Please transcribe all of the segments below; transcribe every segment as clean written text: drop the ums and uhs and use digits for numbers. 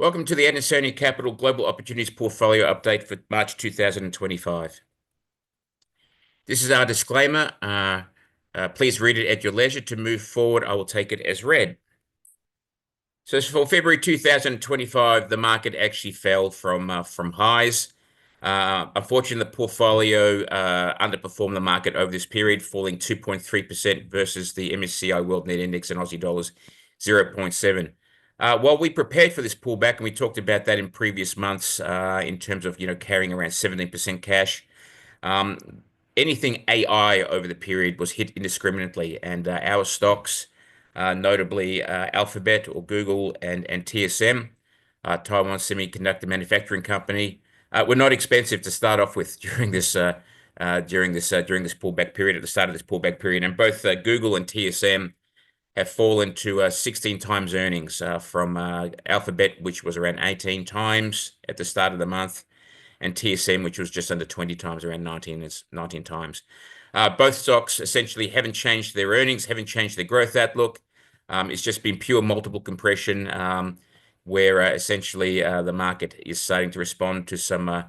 Welcome to the Adansonia Capital Global Opportunities Portfolio Update for March 2025. This is our disclaimer. Please read it at your leisure. To move forward, I will take it as read. So for February 2025, the market actually fell from highs. Unfortunately, the portfolio underperformed the market over this period, falling 2.3% versus the MSCI World Net Index in Aussie dollars 0.7. While we prepared for this pullback, and we talked about that in previous months in terms of carrying around 17% cash, anything AI over the period was hit indiscriminately, and our stocks, notably Alphabet or Google and TSM, Taiwan Semiconductor Manufacturing Company, were not expensive to start off with during this pullback period, at the start of this pullback period, and both Google and TSM have fallen to 16 times earnings from Alphabet, which was around 18 times at the start of the month, and TSM, which was just under 20 times, around 19 times. Both stocks essentially haven't changed their earnings, haven't changed their growth outlook. It's just been pure multiple compression, where essentially the market is starting to respond to some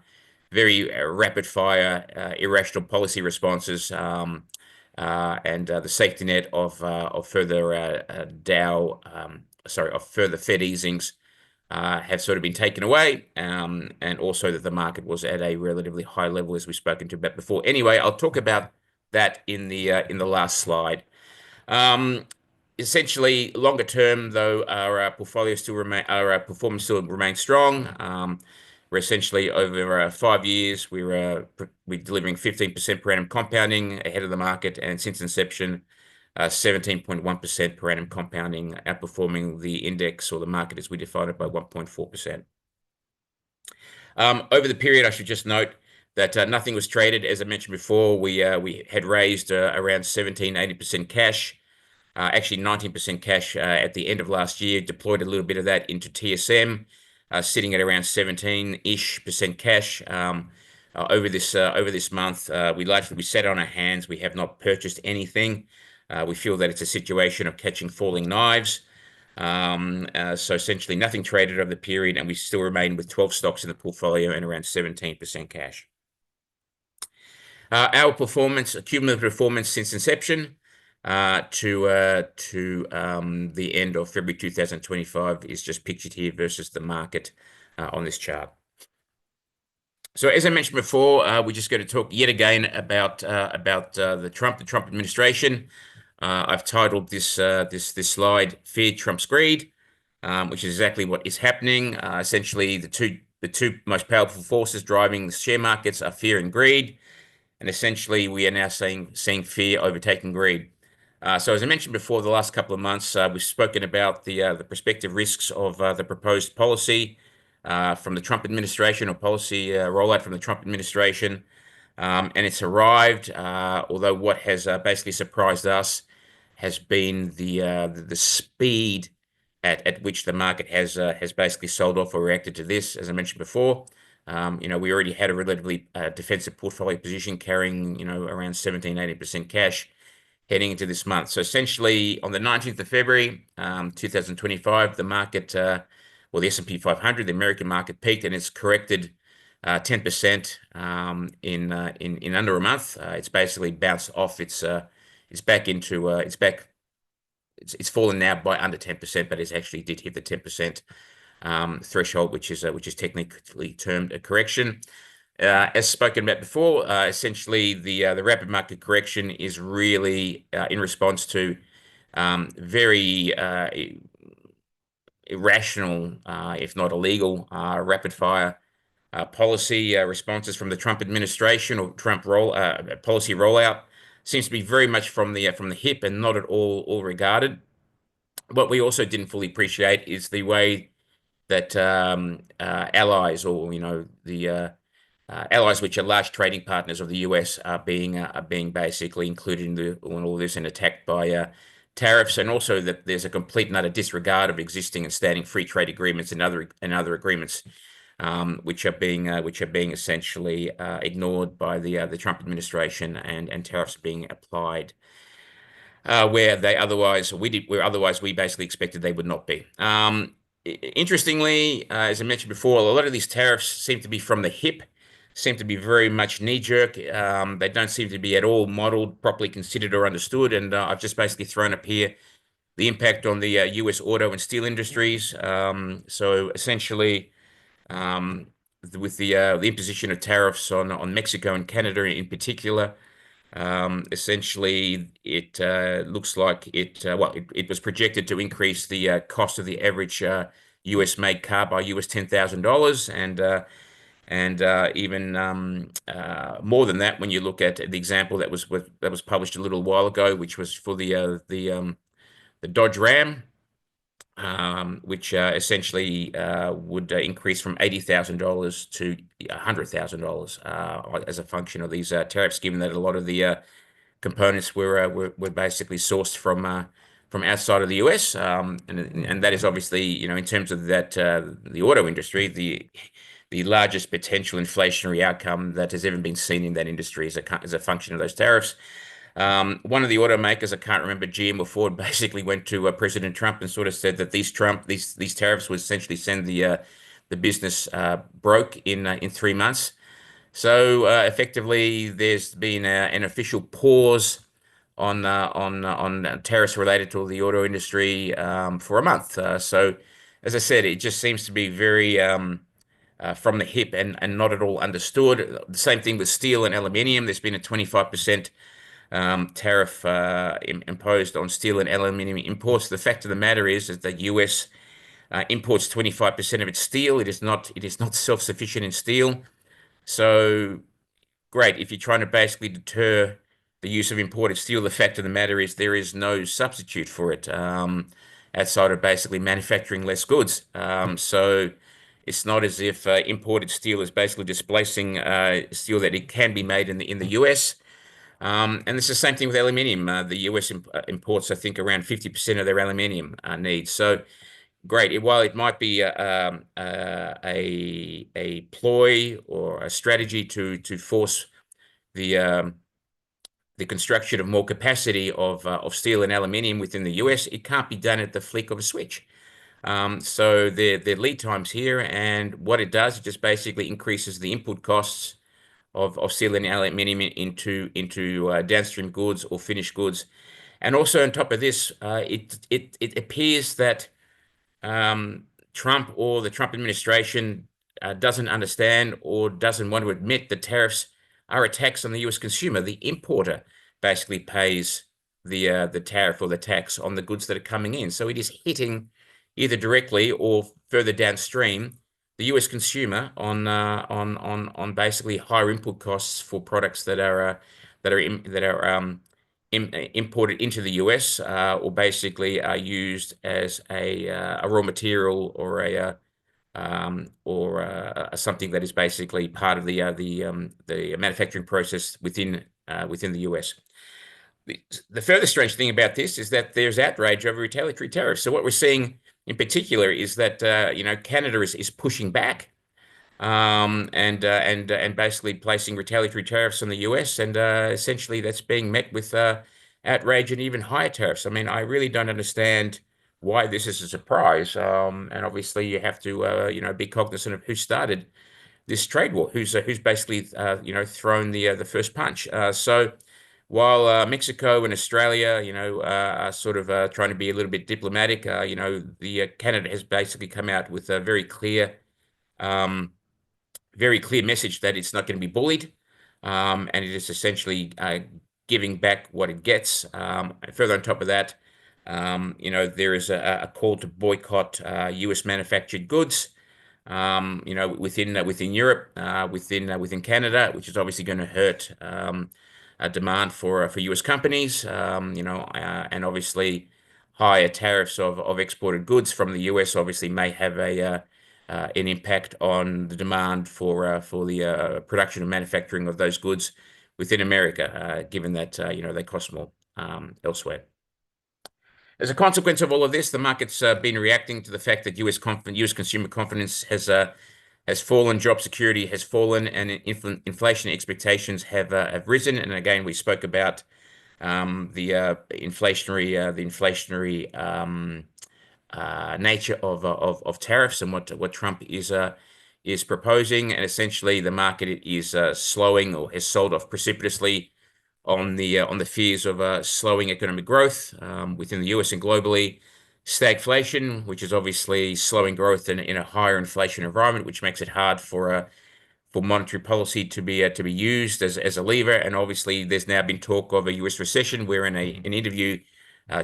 very rapid-fire, irrational policy responses, and the safety net of further further Fed easings have sort of been taken away, and also that the market was at a relatively high level, as we've spoken to about before. Anyway, I'll talk about that in the last slide. Essentially, longer term, though, our performance still remains strong. We're essentially over 5 years, we're delivering 15% per annum compounding ahead of the market, and since inception, 17.1% per annum compounding, outperforming the index or the market as we define it by 1.4%. Over the period, I should just note that nothing was traded. As I mentioned before, we had raised around 17-18% cash. Actually 19% cash at the end of last year, deployed a little bit of that into TSM, sitting at around 17-ish% cash. Over this month, we sat on our hands. We have not purchased anything. We feel that it's a situation of catching falling knives. So essentially nothing traded over the period, and we still remain with 12 stocks in the portfolio and around 17% cash. Our cumulative performance since inception to the end of February 2025 is just pictured here versus the market on this chart. So as I mentioned before, we're just going to talk yet again about the Trump administration. I've titled this slide "Fear Trumps Greed," which is exactly what is happening. Essentially, the two most powerful forces driving the share markets are fear and greed, and essentially we are now seeing fear overtaking greed. So as I mentioned before, the last couple of months, we've spoken about the prospective risks of the proposed policy from the Trump administration, or policy rollout from the Trump administration, and it's arrived. Although what has basically surprised us has been the speed at which the market has basically sold off or reacted to this. As I mentioned before, we already had a relatively defensive portfolio position carrying around 17-18% cash heading into this month. So essentially, on the 19th of February 2025, the market, the S&P 500, the American market, peaked, and it's corrected 10% in under a month. It's basically bounced off. It's fallen now by under 10%, but it actually did hit the 10% threshold, which is technically termed a correction. As spoken about before, essentially the rapid market correction is really in response to very irrational, if not illegal, rapid-fire policy responses from the Trump administration, or Trump policy rollout. Seems to be very much from the hip and not at all regarded. What we also didn't fully appreciate is the way that allies, or the allies which are large trading partners of the US, are being basically included in all this and attacked by tariffs, and also that there's a complete and utter disregard of existing and standing free trade agreements and other agreements, which are being essentially ignored by the Trump administration, and tariffs being applied where we basically expected they would not be. Interestingly, as I mentioned before, a lot of these tariffs seem to be from the hip, seem to be very much knee-jerk. They don't seem to be at all modeled, properly considered or understood. And I've just basically thrown up here the impact on the US auto and steel industries. So essentially, um, with the imposition of tariffs on Mexico and Canada in particular, essentially it looks like it was projected to increase the cost of the average US made car by US $10,000, and even more than that when you look at the example that was published a little while ago, which was for the Dodge Ram, which essentially would increase from $80,000 to $100,000 as a function of these tariffs, given that a lot of the components were basically sourced from outside of the US, and that is obviously, in terms of that the auto industry, the largest potential inflationary outcome that has ever been seen in that industry as a function of those tariffs. One of the automakers, I can't remember, GM or Ford, basically went to President Trump and sort of said that these tariffs would essentially send the business broke in 3 months. So effectively, there's been an official pause on tariffs related to the auto industry for a month. So, as I said, it just seems to be very from the hip and not at all understood. The same thing with steel and aluminium. There's been a 25% tariff imposed on steel and aluminium imports. The fact of the matter is that the US imports 25% of its steel. It is not self-sufficient in steel. So great, if you're trying to basically deter the use of imported steel, the fact of the matter is there is no substitute for it outside of basically manufacturing less goods. So it's not as if imported steel is basically displacing steel that it can be made in the US. And it's the same thing with aluminium. The US imports, I think, around 50% of their aluminium needs. So great. While it might be a ploy or a strategy to force the the construction of more capacity of steel and aluminium within the US, it can't be done at the flick of a switch. So their lead times here, and what it does, it just basically increases the input costs of steel and aluminium into downstream goods or finished goods. And also on top of this, it appears that Trump or the Trump administration doesn't understand or doesn't want to admit that tariffs are a tax on the US consumer. The importer basically pays the tariff or the tax on the goods that are coming in. So it is hitting either directly or further downstream the US consumer on basically higher input costs for products that are imported into the US or basically are used as a raw material or something that is basically part of the manufacturing process within the US. The further strange thing about this is that there's outrage over retaliatory tariffs. So what we're seeing in particular is that Canada is pushing back and basically placing retaliatory tariffs on the US, and essentially that's being met with outrage and even higher tariffs. I mean, I really don't understand why this is a surprise. And obviously, you have to be cognizant of who started this trade war, who's basically thrown the first punch. So while Mexico and Australia, are sort of trying to be a little bit diplomatic, the Canada has basically come out with a um, very clear message that it's not going to be bullied, and it is essentially giving back what it gets. And further on top of that, there is a call to boycott US manufactured goods, within Europe, within Canada, which is obviously going to hurt a demand for US companies, and obviously higher tariffs of exported goods from the US obviously may have an impact on the demand for the production and manufacturing of those goods within America, given that they cost more elsewhere. As a consequence of all of this, the market's been reacting to the fact that US consumer confidence has fallen, job security has fallen, and inflation expectations have risen. And again, we spoke about the inflationary nature of tariffs and what Trump is proposing, and essentially the market is slowing or has sold off precipitously on the fears of slowing economic growth within the US and globally, stagflation, which is obviously slowing growth in a higher inflation environment, which makes it hard for monetary policy to be used as a lever. And obviously, there's now been talk of a US recession, where in an interview,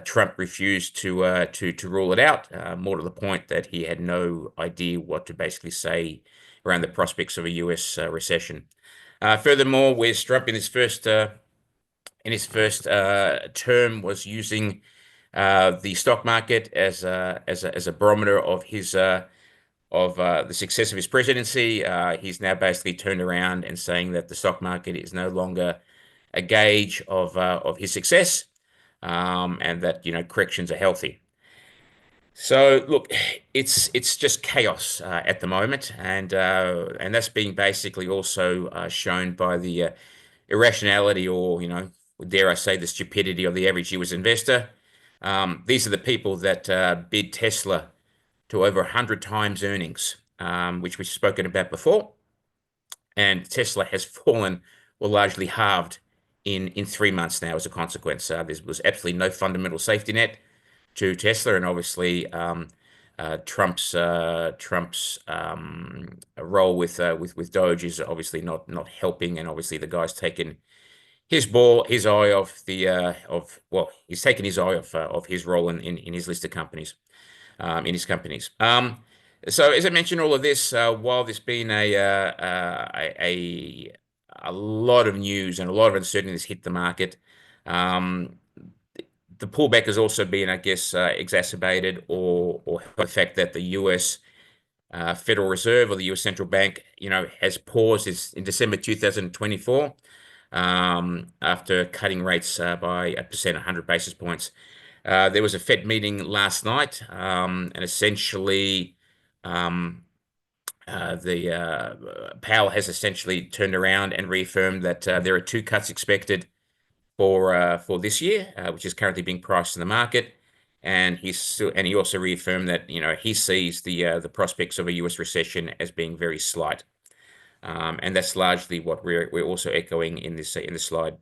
Trump refused to rule it out. More to the point that he had no idea what to basically say around the prospects of a US recession. Furthermore, whereas Trump in his first term was using the stock market as a barometer of the success of his presidency, he's now basically turned around and saying that the stock market is no longer a gauge of his success, and that corrections are healthy. So look, it's just chaos at the moment, and that's being basically also shown by the irrationality, or dare I say, the stupidity of the average US investor. These are the people that bid Tesla to over 100 times earnings, which we've spoken about before. And Tesla has fallen, or largely halved, in 3 months now as a consequence. There was absolutely no fundamental safety net to Tesla, and obviously Trump's role with Doge is obviously not helping, and obviously the guy's taken his eye off he's taken his eye off his role in his listed companies, in his companies. So as I mentioned, all of this, while there's been a lot of news and a lot of uncertainty that's hit the market, the pullback has also been, I guess, exacerbated or the fact that the U.S. Federal Reserve, or the U.S. Central Bank, has paused in December 2024 after cutting rates by 100 basis points. There was a Fed meeting last night, and essentially Powell has essentially turned around and reaffirmed that there are 2 cuts expected for this year, which is currently being priced in the market. And he also reaffirmed that he sees the prospects of a US recession as being very slight, and that's largely what we're also echoing in this slide.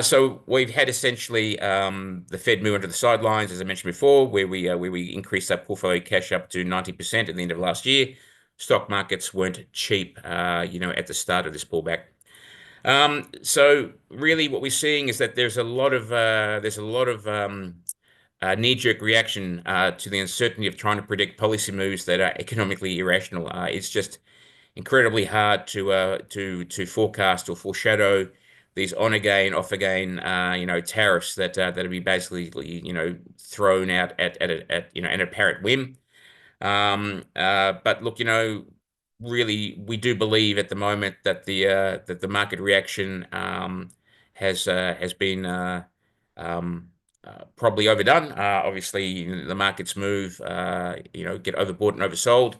So we've had essentially the Fed move onto the sidelines, as I mentioned before, where we increased our portfolio cash up to 90% at the end of last year. Stock markets weren't cheap, at the start of this pullback. So really, what we're seeing is that there's a lot of knee-jerk reaction to the uncertainty of trying to predict policy moves that are economically irrational. It's just incredibly hard to forecast or foreshadow these on again, off again, tariffs that'll be basically thrown out at an apparent whim. But look, really, we do believe at the moment that the market reaction has been probably overdone. Obviously, the markets move, get overbought and oversold.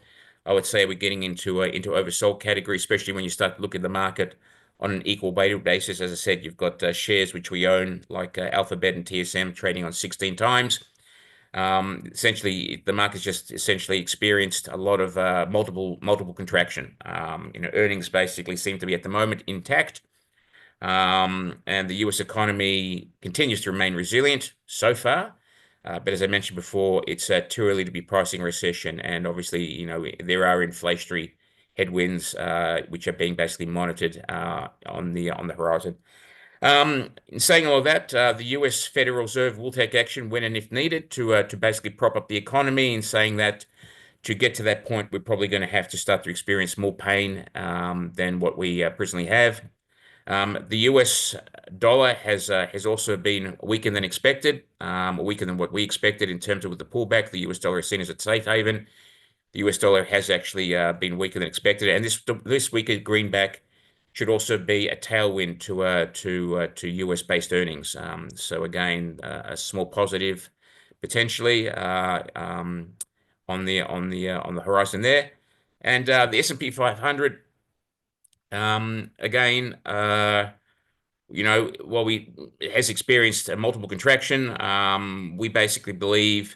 I would say we're getting into oversold category, especially when you start to look at the market on an equal weighted basis. As I said, you've got shares which we own, like Alphabet and TSM, trading on 16 times. Essentially, the market's just essentially experienced a lot of multiple contraction. Earnings basically seem to be at the moment intact, and the US economy continues to remain resilient so far. But as I mentioned before, it's too early to be pricing recession, and obviously, there are inflationary headwinds which are being basically monitored on the horizon. In saying all of that, the US Federal Reserve will take action when and if needed to basically prop up the economy, and saying that to get to that point, we're probably going to have to start to experience more pain than what we presently have. The US dollar has also been weaker than expected, weaker than what we expected in terms of the pullback. The US dollar is seen as a safe haven. The US dollar has actually been weaker than expected, and this weaker greenback should also be a tailwind to US-based earnings. So again, a small positive potentially on the horizon there. And the S&P 500, again, while it has experienced a multiple contraction, we basically believe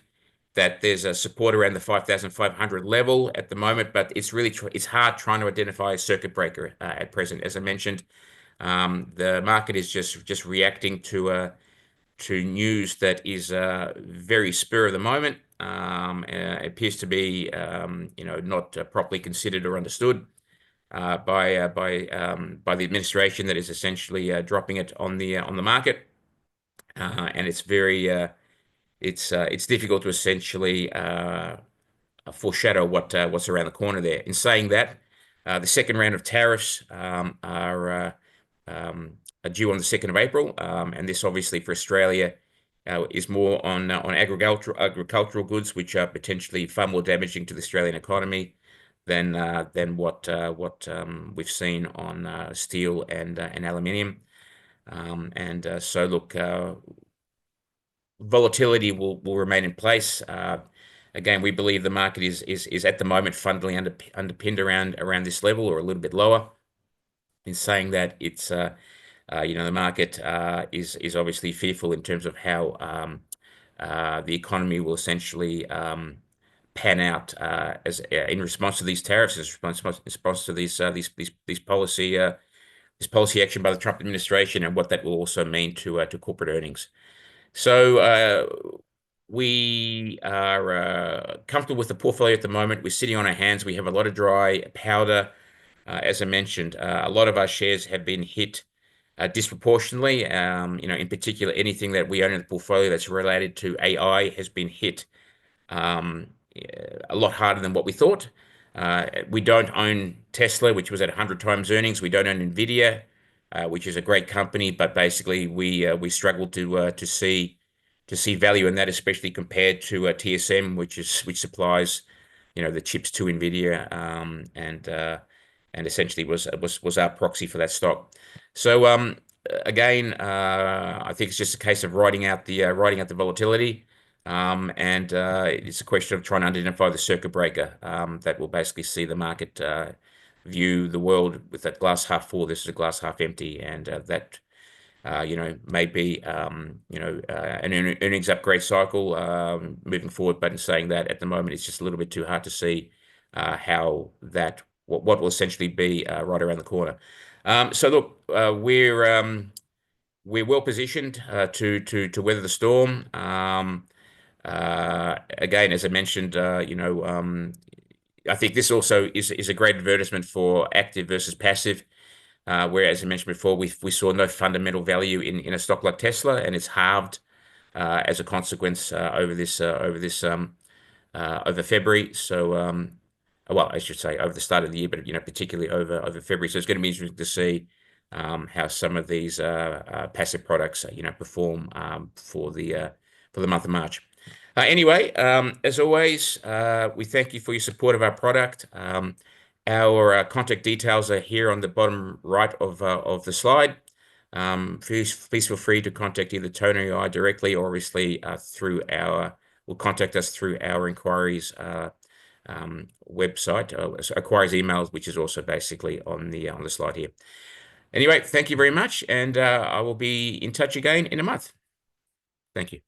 that there's a support around the 5,500 level at the moment, but it's really it's hard trying to identify a circuit breaker at present. As I mentioned, the market is just reacting to news that is very spur of the moment. Appears to be not properly considered or understood by the administration that is essentially dropping it on the market, and it's very it's difficult to essentially foreshadow what's around the corner there. In saying that, the second round of tariffs are due on the 2nd of April, and this obviously for Australia is more on agricultural goods, which are potentially far more damaging to the Australian economy than what we've seen on steel and aluminium. So look, volatility will remain in place. Again, we believe the market is at the moment fundamentally underpinned around this level or a little bit lower. In saying that, it's the market is obviously fearful in terms of how the economy will essentially pan out as in response to these tariffs, in response to these policy action by the Trump administration, and what that will also mean to corporate earnings. So we are comfortable with the portfolio at the moment. We're sitting on our hands. We have a lot of dry powder. As I mentioned, a lot of our shares have been hit disproportionately. In particular, anything that we own in the portfolio that's related to AI has been hit a lot harder than what we thought. We don't own Tesla, which was at 100 times earnings. We don't own Nvidia, which is a great company, but basically we struggled to see value in that, especially compared to TSM, which supplies the chips to Nvidia, and essentially was our proxy for that stock. So again, I think it's just a case of riding out the volatility, and it's a question of trying to identify the circuit breaker that will basically see the market view the world with that glass half full. This is a glass half empty, and that may be an earnings upgrade cycle moving forward. But in saying that, at the moment, it's just a little bit too hard to see how what will essentially be right around the corner. So look, we're well positioned to weather the storm. Again, as I mentioned, I think this also is a great advertisement for active versus passive. Where, as I mentioned before, we saw no fundamental value in a stock like Tesla, and it's halved as a consequence over February. So, well, I should say over the start of the year, but particularly over February. So it's going to be interesting to see how some of these passive products perform for the month of March. Anyway, as always, we thank you for your support of our product. Our contact details are here on the bottom right of the slide. Please feel free to contact either Tony or I directly, or obviously contact us through our inquiries website, inquiries emails, which is also basically on the slide here. Anyway, thank you very much, and I will be in touch again in a month. Thank you.